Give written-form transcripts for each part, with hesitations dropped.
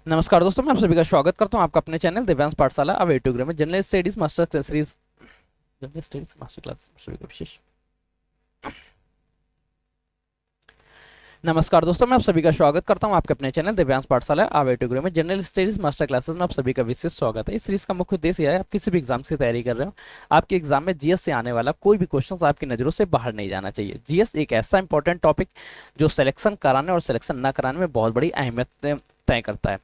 नमस्कार दोस्तों, मैं आप सभी का स्वागत करता हूं आपका अपने चैनल दिव्यांश पाठशाला अब यूट्यूब में general studies master class series. General studies master class सभी का विशेष नमस्कार दोस्तों, मैं आप सभी का स्वागत करता हूं आपके अपने चैनल दिव्यांश पाठशाला अब यूट्यूब में जनरल स्टडीज मास्टर क्लासेस में आप सभी का विशेष स्वागत है। इस सीरीज का मुख्य उद्देश्य यह है, आप किसी भी एग्जाम की तैयारी कर रहे हो, आपके एग्जाम में जीएस से आने वाला कोई भी क्वेश्चन आपकी नजरों से बाहर नहीं जाना चाहिए। जीएस एक ऐसा इंपॉर्टेंट टॉपिक जो सिलेक्शन कराने और सिलेक्शन न कराने में बहुत बड़ी अहमियत तय करता है।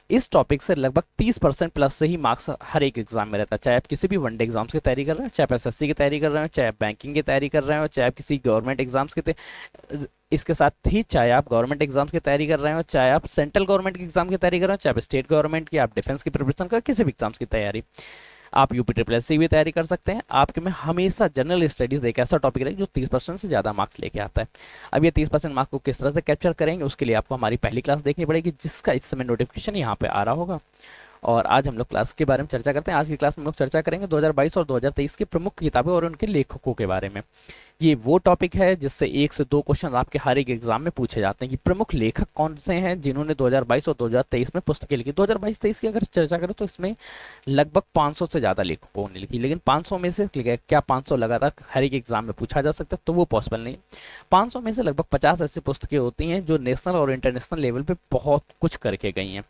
इस टॉपिक से लगभग 30% प्लस से ही मार्क्स हर एक एग्जाम में रहता है, चाहे आप किसी भी वनडे एग्जाम्स की तैयारी कर रहे हो, चाहे आप एसएससी की तैयारी कर रहे हो, चाहे आप बैंकिंग की तैयारी कर रहे हो, चाहे आप किसी गवर्नमेंट एग्जाम्स की इसके साथ ही चाहे आप गवर्नमेंट एग्जाम्स की तैयारी कर रहे हो, चाहे आप सेंट्रल गवर्नमेंट की एग्जाम की तैयारी कर रहे हो, चाहे आप स्टेट गवर्नमेंट की, आप डिफेंस की प्रिपरेशन कर किसी भी एग्जाम्स की तैयारी, आप यूपी ट्रिपल एस की भी तैयारी कर सकते हैं। आपके में हमेशा जनरल स्टडीज एक ऐसा टॉपिक रहेगा जो 30% से ज्यादा मार्क्स लेके आता है। अब ये 30% मार्क्स को किस तरह से कैप्चर करेंगे, उसके लिए आपको हमारी पहली क्लास देखनी पड़ेगी, जिसका इस समय नोटिफिकेशन यहाँ पे आ रहा होगा। और आज हम लोग क्लास के बारे में चर्चा करते हैं। आज की क्लास में हम लोग चर्चा करेंगे 2022 और 2023 की प्रमुख किताबें और उनके लेखकों के बारे में। ये वो टॉपिक है जिससे 1 से 2 क्वेश्चन आपके हर एक एग्जाम में पूछे जाते हैं कि प्रमुख लेखक कौन से हैं जिन्होंने 2022 और 2023 में पुस्तकें लिखी। 2022-23 की अगर चर्चा करें तो इसमें लगभग 500 से ज्यादा लेखकों ने लिखी, लेकिन 500 में से क्या 500 लगातार हर एक एग्जाम में पूछा जा सकता है, तो वो पॉसिबल नहीं। 500 में से लगभग 50 ऐसी पुस्तकें होती हैं जो नेशनल और इंटरनेशनल लेवल पे बहुत कुछ करके गई हैं।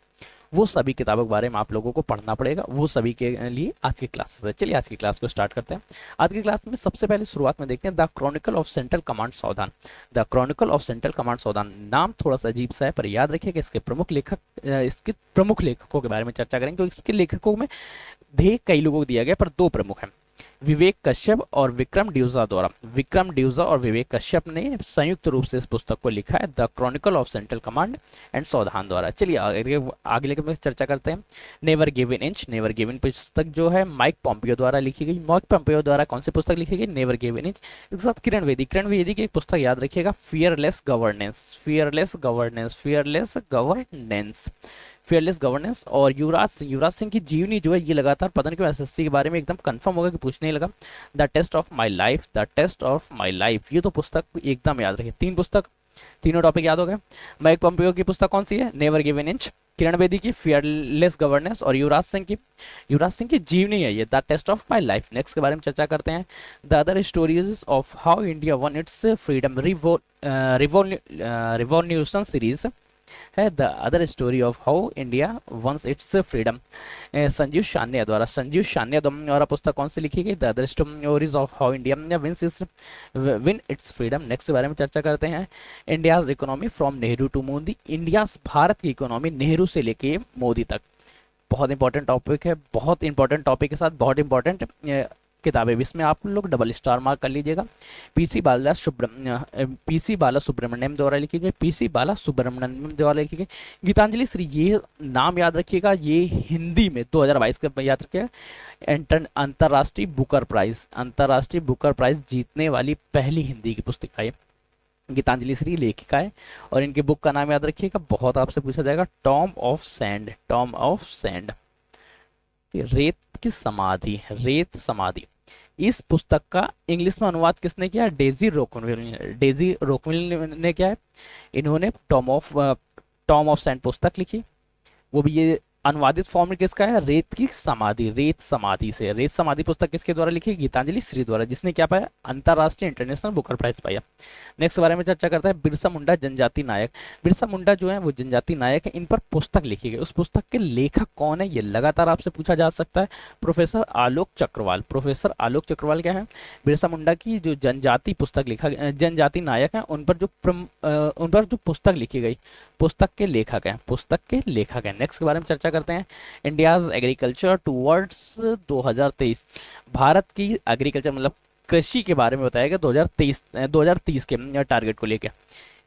वो सभी किताबों के बारे में आप लोगों को पढ़ना पड़ेगा, वो सभी के लिए आज की क्लास है। चलिए आज की क्लास को स्टार्ट करते हैं। आज की क्लास में सबसे पहले शुरुआत में देखते हैं the chronicle of central command सावधान। The chronicle of central command सावधान नाम थोड़ा सा अजीब सा है, पर याद रखिए कि इसके प्रमुख लेखकों के बारे में चर्चा करेंगे, क्योंकि इसके लेखकों में ध्येय कई लोगों को दिया गया पर 2 प्रमुख हैं, विवेक कश्यप और विक्रम ड्यूजा द्वारा। विक्रम ड्यूजा और विवेक कश्यप ने संयुक्त रूप से इस पुस्तक को लिखा है, the chronicle of central command and सावधान द्वारा। चलिए आगे लेकर चर्चा करते हैं। Never give in inch. Never give in पुस्तक जो है माइक पॉम्पियो द्वारा लिखी गई। माइक पॉम्पियो द्वारा कौन सी पुस्तक लिखी गई? Never give in inch. इसके साथ किरण बेदी की एक पुस्तक याद रखिएगा, fearless governance. Fearless governance, fearless governance, fearless governance. और युवराज सिंह की जीवनी जो है, ये लगातार पता नहीं क्यों एसएससी के बारे में एकदम कंफर्म होगा कि पूछने ही लगा। The test of my life, the test of my life, ये तो पुस्तक एकदम याद रखिए। 3 पुस्तक, तीनों टॉपिक याद हो गए। माइक पोम्पियो की पुस्तक कौन सी है? Never give an inch. Kiran Bedi की फियरलेस गवर्नेंस। और युवराज सिंह की जीवनी है ये, the test of my life. Next के बारे में चर्चा करते हैं। The other stories of how India won its freedom revolution series है, the other story of how India once its freedom. Sanjeev Sanyal द्वारा पुस्तक कौन सी लिखी गई? The other stories of how India win its freedom. Next के बारे में चर्चा करते हैं। India's economy from Nehru to Modi. India, Bharat की इकोनॉमी नेहरू से लेके मोदी तक। बहुत इंपॉर्टेंट टॉपिक है, बहुत इंपॉर्टेंट टॉपिक के साथ बहुत इंपॉर्टेंट किताबें भी, इसमें आप लोग डबल स्टार मार्क कर लीजिएगा। पीसी बाला सुब्रमण्यम द्वारा लिखी गई। पीसी बाला सुब्रमण्यम द्वारा लिखी गई। गीतांजलि श्री, ये नाम याद रखिएगा, ये हिंदी में 2022 का याद रखिएगा। अंतर्राष्ट्रीय बुकर प्राइज जीतने वाली पहली हिंदी की पुस्तिका है। गीतांजलि श्री लेखिका है। और इनके बुक का नाम याद रखिएगा, बहुत आपसे पूछा जाएगा, Tom of sand. Tom of sand, रेत की समाधि, रेत समाधि। इस पुस्तक का इंग्लिश में अनुवाद किसने किया? डेजी रोकविल। डेजी रोकविल ने क्या है, इन्होंने टॉम ऑफ सैंड पुस्तक लिखी, वो भी ये अनुवादित फॉर्म में किसका है? रेत की समाधि, रेत समाधि से। रेत समाधि पुस्तक किसके द्वारा लिखी? गीतांजलि श्री द्वारा, जिसने क्या पाया? अंतरराष्ट्रीय इंटरनेशनल बुकर प्राइज पाया। नेक्स्ट बारे में चर्चा करता है, बिरसा मुंडा जनजाति नायक। बिरसा मुंडा जो है वो जनजाति नायक है, इन पर पुस्तक लिखी गई। उस पुस्तक के लेखक कौन है, ये लगातार आपसे पूछा जा सकता है। प्रोफेसर आलोक चक्रवाल। प्रोफेसर आलोक चक्रवाल क्या है? बिरसा मुंडा की जो जनजाति पुस्तक लिखा, जनजाति नायक है, उन पर जो पुस्तक लिखी गई, पुस्तक के लेखक हैं, पुस्तक के लेखक हैं। नेक्स्ट के बारे में चर्चा करते हैं। India's agriculture towards 2023। भारत की एग्रीकल्चर मतलब कृषि के बारे में बताया गया 2030 के टारगेट को लेकर।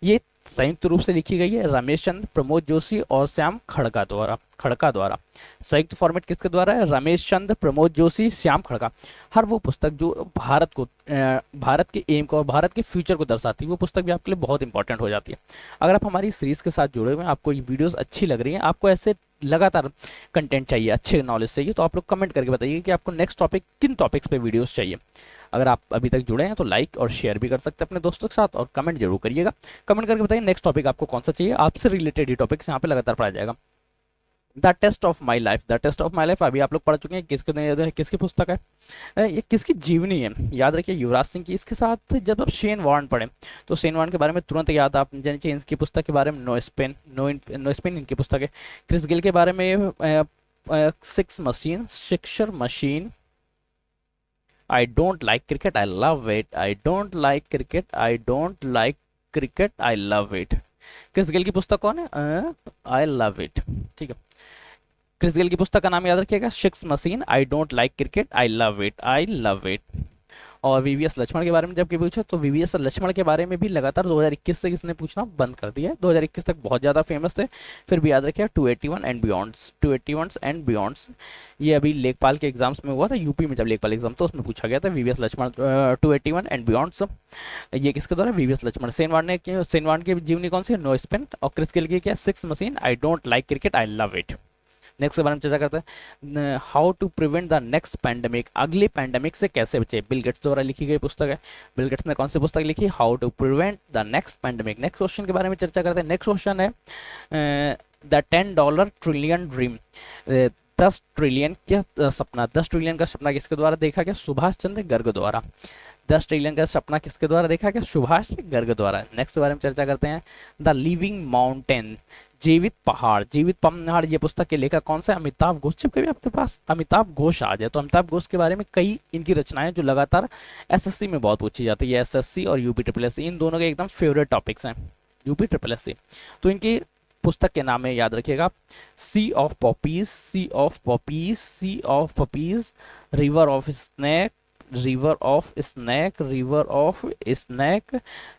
ये संयुक्त रूप से लिखी गई है रमेश चंद्र, प्रमोद जोशी और श्याम खड़का द्वारा। संयुक्त फॉर्मेट किसके द्वारा है? रमेश चंद्र, प्रमोद जोशी, श्याम खड़का। हर वो पुस्तक जो भारत के एम को और भारत के फ्यूचर को दर्शाती है, वो पुस्तक भी आपके लिए बहुत इंपॉर्टेंट हो जाती है। अगर आप हमारी सीरीज के साथ जुड़े हुए हैं, आपको ये वीडियोस अच्छी लग रही हैं, आपको ऐसे लगातार कंटेंट चाहिए, अच्छे नॉलेज चाहिए, तो आप लोग कमेंट करके बताइए कि आपको नेक्स्ट टॉपिक किन टॉपिक्स पे वीडियोस चाहिए। अगर आप अभी तक जुड़े हैं तो लाइक और शेयर भी कर सकते हैं अपने दोस्तों के साथ, और कमेंट जरूर करिएगा। कमेंट करके बताइए नेक्स्ट टॉपिक आपको कौन सा चाहिए, आपसे रिलेटेड ही टॉपिक्स यहाँ पे लगातार पढ़ाया जाएगा। The test of my life, the test of my life अभी आप लोग पढ़ चुके हैं, किसकी पुस्तक है, ये किसकी जीवनी है, याद रखिए युवराज सिंह की। इसके साथ जब आप शेन वॉर्न पढ़ें तो शेन वॉर्न के बारे में तुरंत याद आप जानिए चाहिए, इनकी पुस्तक के बारे में नो स्पेन इनकी पुस्तक है। क्रिस गिल के बारे में sixer machine, I don't like cricket I love it, I don't like cricket, I don't like cricket, I love it. Chris Gayle की पुस्तक कौन है, आई लव इट, ठीक है। क्रिस गेल की पुस्तक का नाम याद रखिएगा, six machine, I don't like cricket, I love it, I love it. और वीवीएस लक्ष्मण के बारे में जब पूछा तो वीवीएस लक्ष्मण के बारे में भी लगातार 2021 से किसने पूछना बंद कर दिया है, 2021 तक बहुत ज़्यादा फेमस थे। फिर भी याद रखिएगा 281 एंड बियॉन्ड्स, 281 एंड बियॉन्ड्स, ये अभी लेखपाल के एग्जाम्स में हुआ था, यूपी में जब लेखपाल एग्जाम तो उसमें पूछा गया था वीवीएस लक्ष्मण 281 एंड बियॉन्ड्स, ये किसके द्वारा, वीवीएस लक्ष्मण। सेनवान की जीवनी कौन सी है, नो स्पेन। और क्रिस गेल की क्या, six machine, I don't like cricket, I love it. Next के बारे में चर्चा करते हैं, how to prevent the next pandemic, अगली पैंडेमिक से कैसे बचे, बिल गेट्स द्वारा लिखी गई पुस्तक है। बिल गेट्स ने कौन सी पुस्तक लिखी, how to prevent the next pandemic. Next question के बारे में चर्चा करते हैं। नेक्स्ट क्वेश्चन है द $10 ट्रिलियन ड्रीम, 10 ट्रिलियन का सपना, 10 ट्रिलियन का सपना किसके द्वारा देखा गया, सुभाष चंद्र गर्ग द्वारा। 10 ट्रिलियन का सपना किसके द्वारा देखा गया, सुभाष गर्ग द्वारा। नेक्स्ट के बारे में चर्चा करते हैं, द लिविंग माउंटेन, जीवित पहाड़, जीवित पहाड़, ये पुस्तक के लेखक कौन से, अमिताभ घोष। जब कभी आपके पास अमिताभ घोष आ जाए तो अमिताभ घोष के बारे में कई इनकी रचनाएं जो लगातार एसएससी में बहुत पूछी जाती है, एसएससी और यूपी ट्रिपल एस, इन दोनों के एकदम फेवरेट टॉपिक्स हैं, यूपी ट्रिपल एस। तो इनकी पुस्तक के नाम में याद रखिएगा, sea of poppies, sea of poppies, sea of poppies, river of snake, river of snack, river of snack,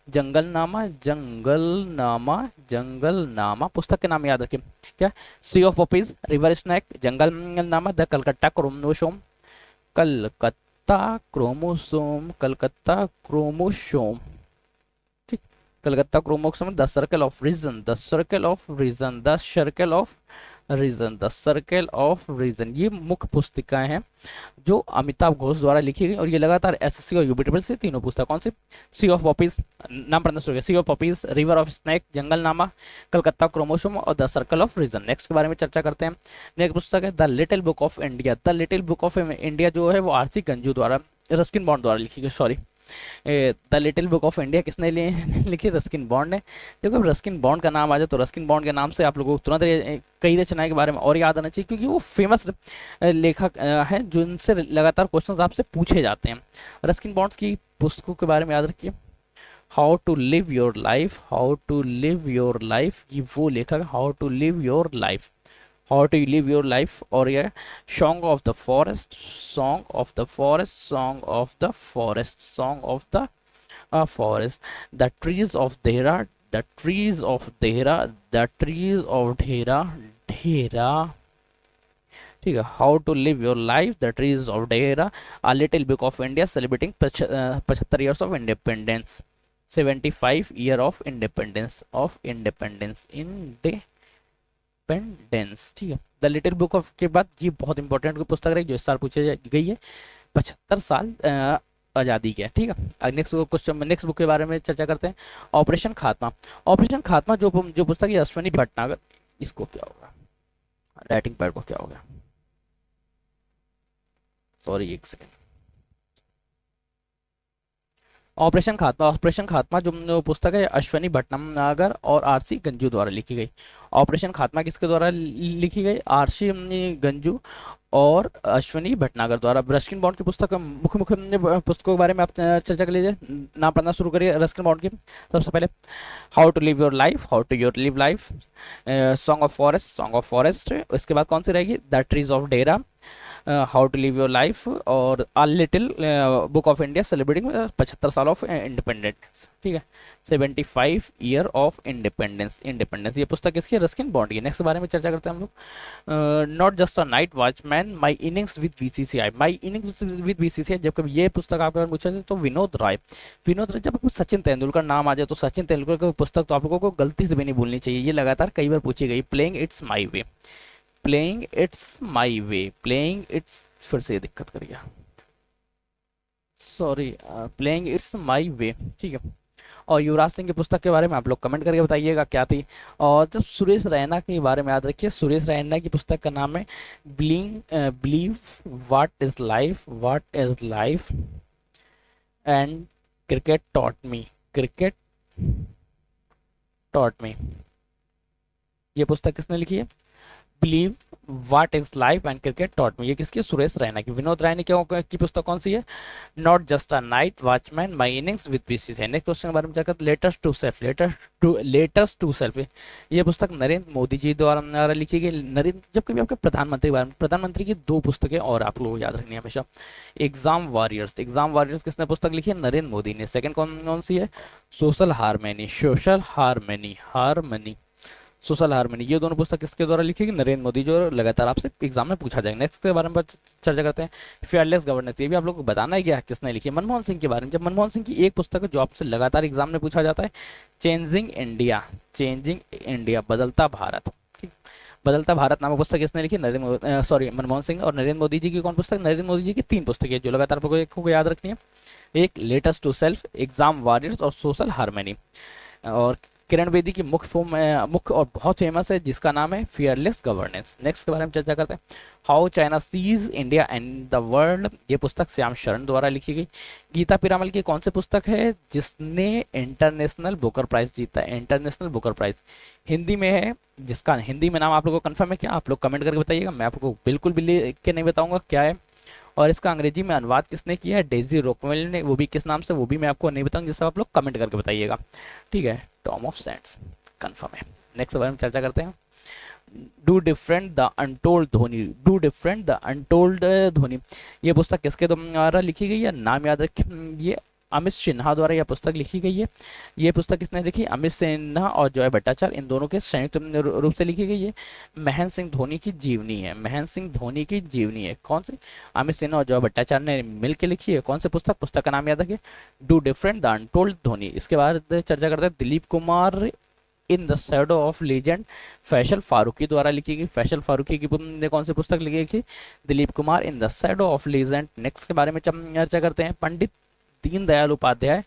jungle Nama, jungle Nama, jungle नामा। पुस्तक के नाम याद रखिए क्या, sea of poppies, river snack, jungle Nama, the Calcutta chromosome, Calcutta chromosome, Calcutta chromosome, ठीक, Calcutta chromosome, the circle of reason, the circle of reason, the circle of reason, the circle of reason. ये मुख्य पुस्तिकाएं हैं जो अमिताभ घोष द्वारा लिखी गई और ये लगातार एसएससी और यूपी ट्रिपल से तीनों पुस्तक कौन सी, सी ऑफ पॉपीज, नाम पढ़ना शुरू किया, sea of poppies, river of snack, Junglenama, Calcutta chromosome और the circle of reason. Next के बारे में चर्चा करते हैं। नेक्स्ट पुस्तक है the little book of India, the little book of India जो है वो आरसी गंजू द्वारा, रस्किन बॉन्ड द्वारा लिखी गई, sorry, the little book of India किसने लिखी, रस्किन बॉन्ड ने। देखो रस्किन बॉन्ड का नाम आ जाए तो रस्किन बॉन्ड के नाम से आप लोगों को तुरंत कई रचनाएं के बारे में और याद आना चाहिए, क्योंकि वो फेमस लेखक हैं जिनसे लगातार क्वेश्चंस आपसे पूछे जाते हैं। रस्किन बॉन्ड्स की पुस्तकों के बारे में याद रखिए, how to live your life, how to live your life, ये वो लेखक, how to live your life, how to live your life. और ये song of the forest, song of the forest, song of the forest, song of the forest, the trees of Dehra, the trees of Dehra, the trees of Dehra, Dehra, ठीक है, how to live your life, the trees of Dehra, a little book of India celebrating 75 years of independence, 75 year of independence, of independence, independence, ठीक है। The little book of के बाद ये बहुत important पुस्तक रही जो इस साल पूछी गई है, 75 साल आज़ादी के, ठीक है। नेक्स्ट क्वेश्चन, नेक्स्ट बुक के बारे में चर्चा करते हैं, ऑपरेशन खात्मा। ऑपरेशन खात्मा जो पुस्तक है अश्विनी भटनागर, इसको क्या होगा, राइटिंग पैड को क्या हो गया, सॉरी एक सेकेंड, ऑपरेशन खात्मा, ऑपरेशन खात्मा जो पुस्तक है अश्विनी भटनागर और आरसी गंजू द्वारा लिखी गई। ऑपरेशन खात्मा किसके द्वारा लिखी गई, आरसी गंजू और अश्विनी भटनागर द्वारा। रस्किन बॉन्ड की पुस्तक, मुख्य मुख्य पुस्तकों के बारे में आप चर्चा कर लीजिए, नाम पढ़ना शुरू करिए रस्किन बॉन्ड की। सबसे पहले how to live your life, how to your live life, song of forest, song of forest. उसके बाद कौन सी रहेगी, the trees of Dehra, how to live your life, और a little book of India celebrating 75 साल ऑफ इंडिपेंडेंस, ठीक है, 75 year of independence, independence. ये पुस्तक किसकी है, रस्किन बॉन्ड की। नेक्स्ट बारे में चर्चा करते हैं हम लोग, not just a night watchman, my innings with BCCI, my innings with BCCI. जब कभी ये पुस्तक आपके बारे में पूछा तो विनोद राय, विनोद राय, जब सचिन तेंदुलकर नाम आ जाए तो सचिन तेंदुलकर की पुस्तक तो आप लोगों को गलती से भी नहीं भूलनी चाहिए, ये लगातार कई बार पूछी गई। Playing it's my way, playing it's my way, playing it's, फिर से दिक्कत कर गया, सॉरी, प्लेइंग इट्स माई वे, ठीक है। और युवराज सिंह की पुस्तक के बारे में आप लोग कमेंट करके बताइएगा क्या थी। और जब सुरेश रैना के बारे में याद रखिए, सुरेश रैना की पुस्तक का नाम है believe what is life and cricket taught me, cricket taught me. ये पुस्तक किसने लिखी है? Believe what is life and cricket taught me, ये किसकी? सुरेश रैना की। विनोद राय ने क्या की पुस्तक कौन सी है? Not just a night watchman my innings with BCCI है। नेक्स्ट क्वेश्चन के बारे में जाकर लेटर्स टू सेल्फ, ये पुस्तक नरेंद्र मोदी जी द्वारा लिखी गई। नरेंद्र, जब कभी आपके प्रधानमंत्री के बारे में, प्रधानमंत्री की दो पुस्तकें और आप लोगों को याद रखनी है हमेशा। एग्जाम वॉरियर्स किसने पुस्तक लिखी है? नरेंद्र मोदी ने। सेकंड कौन सी है? सोशल हारमोनी, सोशल हारमोनी, ये दोनों पुस्तक किसके द्वारा लिखी गई? नरेंद्र मोदी, जो लगातार आपसे एग्जाम में पूछा जाएगा। नेक्स्ट के बारे में चर्चा करते हैं, फेयरलेस गवर्नेंस, ये भी आप लोग को बताना है क्या किसने लिखी है? मनमोहन सिंह के बारे में। जब मनमोहन सिंह की एक पुस्तक है जो आपसे लगातार एग्जाम में पूछा जाता है, चेंजिंग इंडिया, बदलता भारत। ठीक, बदलता भारत नामक पुस्तक किसने लिखी? मनमोहन सिंह। और नरेंद्र मोदी जी की कौन पुस्तक? नरेंद्र मोदी जी की तीन पुस्तकें जो लगातार आपको याद रखनी है, एक letters to self, exam warriors और सोशल हारमोनी। और किरण बेदी की मुख्य और बहुत फेमस है जिसका नाम है फियरलेस गवर्नेंस। नेक्स्ट के बारे में चर्चा करते हैं, how China seize India and the world, ये पुस्तक श्याम शरण द्वारा लिखी गई। गीता पिरामल की कौन सी पुस्तक है जिसने इंटरनेशनल बुकर प्राइज जीता है? इंटरनेशनल बुकर प्राइज हिंदी में है, जिसका हिंदी में नाम आप लोगों को कंफर्म है क्या? आप लोग कमेंट करके बताइएगा, मैं आपको बिल्कुल भी लिख के नहीं बताऊंगा क्या है। और इसका अंग्रेजी में अनुवाद किसने किया है? डेजी रोकवेल ने। वो भी किस नाम से, वो भी मैं आपको नहीं बताऊंगा, जिससे आप लोग कमेंट करके बताइएगा। ठीक है, टॉम ऑफ सैंड्स कंफर्म है। नेक्स्ट बारे में चर्चा करते हैं, डू डिफरेंट द अनटोल्ड ध्वनि, ये पुस्तक किसके द्वारा लिखी गई है? नाम याद रखें, ये अमित सिन्हा द्वारा यह पुस्तक लिखी गई है। ये पुस्तक किसने लिखी? अमित सिन्हा और जॉय भट्टाचार्य, इन दोनों के संयुक्त रूप से लिखी गई है। महेंद्र सिंह धोनी की जीवनी है। कौन सी? अमित सिन्हा और जॉय भट्टाचार्य ने मिलकर लिखी है। कौन सी पुस्तक का नाम याद रखिए, डू डिफरेंट द अनटोल्ड ध्वनि। इसके बाद चर्चा करते हैं, Dilip Kumar in the shadow of legend, Faisal Farooqui द्वारा लिखी गई। फैसल फारूकी की कौन सी पुस्तक लिखी गई? Dilip Kumar in the shadow of legend. Next के बारे में चर्चा करते हैं, Pandit Deendayal Upadhyay,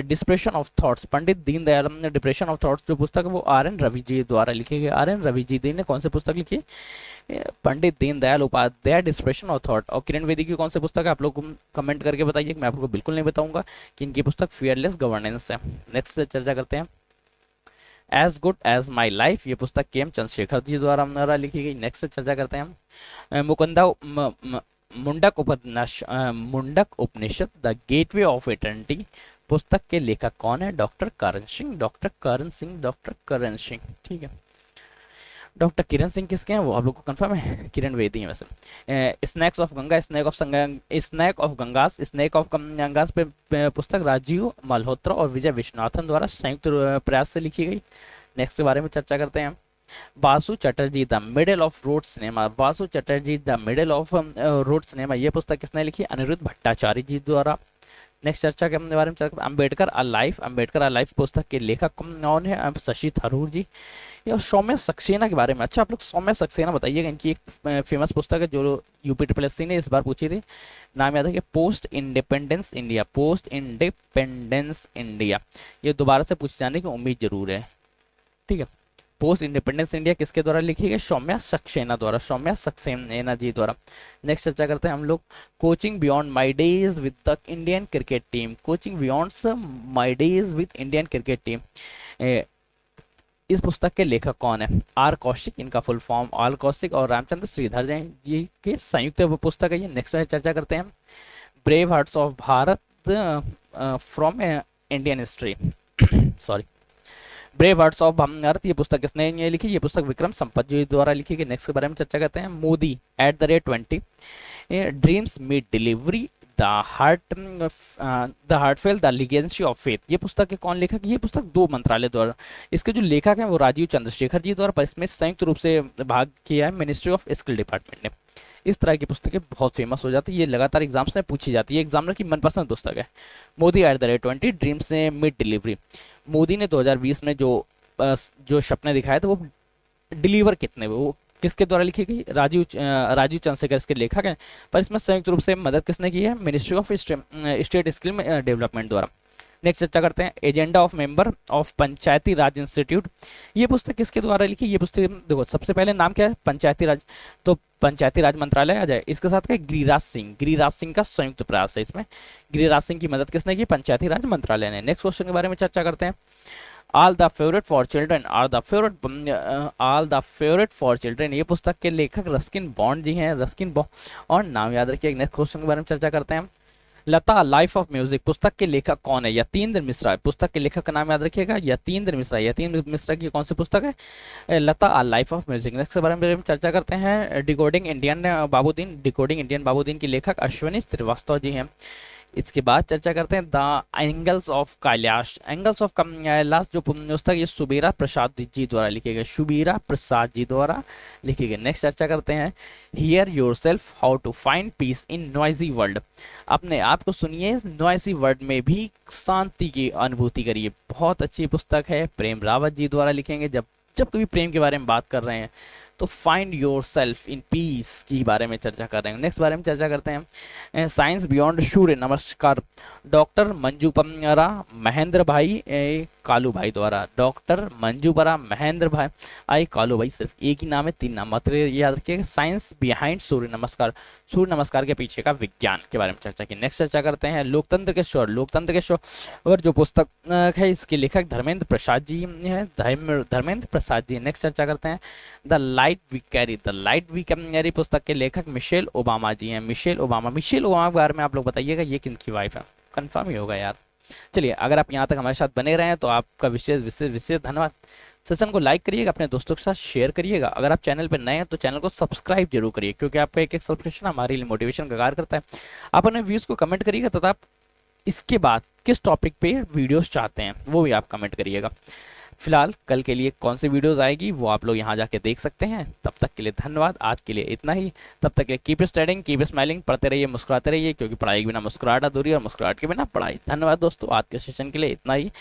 depression of thoughts. Pandit Deendayal depression of thoughts जो पुस्तक है वो RN रवि जी द्वारा लिखी गई। RN रवि जी ने कौन सी पुस्तक लिखी? Pandit Deendayal Upadhyay, depression of thought. और किरण बेदी की कौन सी पुस्तक है? आप लोग कमेंट करके बताइए, मैं आपको बिल्कुल नहीं बताऊंगा कि इनकी पुस्तक फियरलेस गवर्नेंस है। नेक्स्ट चर्चा करते हैं, as good as my life, ये पुस्तक KM चंद्रशेखर जी द्वारा लिखी गई। नेक्स्ट चर्चा करते हैं हम, मुंडक उपनिषद द गेटवे ऑफ इटर्निटी, पुस्तक के लेखक कौन है? डॉक्टर करण सिंह। ठीक है, डॉक्टर किरण सिंह किसके हैं वो आप लोग को कंफर्म है? किरण बेदी है वैसे। स्नैक ऑफ गंगास पे पुस्तक राजीव मल्होत्रा और विजय विश्वनाथन द्वारा संयुक्त प्रयास से लिखी गई। नेक्स्ट के बारे में चर्चा करते हैं, Basu Chatterjee the middle of road cinema, ये पुस्तक किसने लिखी? अनिरुद्ध भट्टाचार्य जी द्वारा। नेक्स्ट चर्चा के बारे में चर्चा, अम्बेडकर अ लाइफ पुस्तक के लेखक कौन है? शशि थरूर जी। या सौम्य सक्सेना के बारे में, अच्छा आप लोग सौम्य सक्सेना बताइएगा, इनकी एक फेमस पुस्तक है जो UPSSC ने इस बार पूछी थी, नाम याद है कि पोस्ट इंडिपेंडेंस इंडिया, ये दोबारा से पूछे जाने की उम्मीद जरूर है। ठीक है, पोस्ट इंडिपेंडेंस इंडिया किसके द्वारा लिखी गई? सौम्या सक्सेना जी द्वारा। नेक्स्ट चर्चा करते हैं हम लोग, coaching beyond my days with the Indian cricket team, इस पुस्तक के लेखक कौन है? R कौशिक, इनका फुल फॉर्म आर कौशिक और रामचंद्र श्रीधर जैन जी के संयुक्त पुस्तक है ये। नेक्स्ट चर्चा करते हैं, brave hearts of Bharat from Indian history brave hearts of Bharat, ये पुस्तक किसने लिखी? ये पुस्तक विक्रम संपत जी द्वारा लिखी गई। नेक्स्ट के बारे में चर्चा करते हैं, Modi @20, dreams meet delivery, the heartfelt the legacy of faith, ये पुस्तक के कौन लेखक? ये पुस्तक 2 मंत्रालय द्वारा, इसके जो लेखक हैं वो राजीव चंद्रशेखर जी द्वारा, पर इसमें संयुक्त रूप से भाग किया है मिनिस्ट्री ऑफ स्किल डिपार्टमेंट ने। इस तरह की पुस्तकें बहुत फेमस हो जाती है, ये लगातार एग्जाम्स में पूछी जाती है, एग्जामिनर की मनपसंद पुस्तक है। मोदी @20, ड्रीम्स से मीट डिलीवरी, मोदी ने 2020 में जो सपने दिखाए थे वो डिलीवर कितने, वो किसके द्वारा लिखी गई? राजीव चंद्रशेखर इसके लेखक हैं, पर इसमें संयुक्त रूप से मदद किसने की है? Ministry of state skill development द्वारा। नेक्स्ट चर्चा करते हैं agenda of member of Panchayati Raj institute. ये पुस्तक किसके द्वारा लिखी? ये पुस्तक देखो सबसे पहले नाम क्या है, पंचायती राज, तो पंचायती राज मंत्रालय आ जाए। इसके साथ क्या, गिरिराज सिंह का संयुक्त प्रयास है इसमें। गिरिराज सिंह की मदद किसने की? पंचायती राज मंत्रालय ने। नेक्स्ट क्वेश्चन के बारे में चर्चा करते हैं। All the favourite for children ये पुस्तक के लेखक रस्किन बॉन्ड जी हैं, रस्किन बॉन्ड, और नाम याद रखिए। नेक्स्ट क्वेश्चन के बारे में चर्चा करते हैं। लता लाइफ ऑफ म्यूजिक पुस्तक के लेखक कौन है? यतीन्द्र मिश्रा। पुस्तक के लेखक का नाम याद रखिएगा, यतीन्द्र मिश्रा। यतीन्द्र मिश्रा की कौन सी पुस्तक है? लता लाइफ ऑफ म्यूजिक। नेक्स्ट के बारे में चर्चा करते हैं। डिकोडिंग इंडियन बाबूदीन की लेखक अश्विनी श्रीवास्तव जी हैं। इसके बाद चर्चा करते हैं द एंगल्स ऑफ कैलाश जो पुस्तक ये सुबीरा प्रसाद जी द्वारा लिखे गए, सुबीरा प्रसाद जी द्वारा लिखे गए। नेक्स्ट चर्चा करते हैं hear yourself how to find peace in noisy world. अपने आप को सुनिए नॉइजी वर्ल्ड में भी शांति की अनुभूति करिए। बहुत अच्छी पुस्तक है, प्रेम रावत जी द्वारा लिखेंगे। जब जब कभी प्रेम के बारे में बात कर रहे हैं तो find your self in peace के बारे में चर्चा कर रहे हैं। नेक्स्ट बारे में चर्चा करते हैं साइंस बियॉन्ड सूर्य नमस्कार, डॉक्टर मंजूपरा महेंद्र भाई कालू भाई द्वारा। डॉक्टर मंजूपरा महेंद्र भाई कालू भाई, सिर्फ एक ही नाम है, 3 नाम मात्र याद रखिएगा। साइंस बिहाइंड सूर्य नमस्कार के पीछे का विज्ञान के बारे में चर्चा की। नेक्स्ट चर्चा करते हैं लोकतंत्र के स्वर जो पुस्तक है इसके लेखक धर्मेंद्र प्रसाद जी है, धर्मेंद्र प्रसाद जी। नेक्स्ट चर्चा करते हैं द लाइट वी कैरी पुस्तक के लेखक मिशेल ओबामा जी हैं। मिशेल ओबामा के बारे में आप लोग बताइएगा ये किनकी वाइफ है? कंफर्म ही होगा यार। चलिए, अगर आप यहाँ तक हमारे साथ बने रहे हैं तो आपका विशेष धन्यवाद। सेशन को लाइक करिएगा, अपने दोस्तों के साथ शेयर करिएगा। अगर आप चैनल पर नए हैं तो चैनल को सब्सक्राइब जरूर करिए, क्योंकि आपका एक सब्सक्रिप्शन हमारे लिए मोटिवेशन का कार्य करता है। आप अपने व्यूज को कमेंट करिएगा तथा आप इसके बाद किस टॉपिक पे वीडियोस चाहते हैं वो भी आप कमेंट करिएगा। फिलहाल कल के लिए कौन सी वीडियोस आएगी वो आप लोग यहाँ जाके देख सकते हैं। तब तक के लिए धन्यवाद, आज के लिए इतना ही। तब तक के कीप स्टडिंग, कीप स्माइलिंग, पढ़ते रहिए, मुस्कुराते रहिए, क्योंकि पढ़ाई के बिना मुस्कुराहट अधूरी और मुस्कुराहट के बिना पढ़ाई। धन्यवाद दोस्तों, आज के सेशन के लिए इतना ही।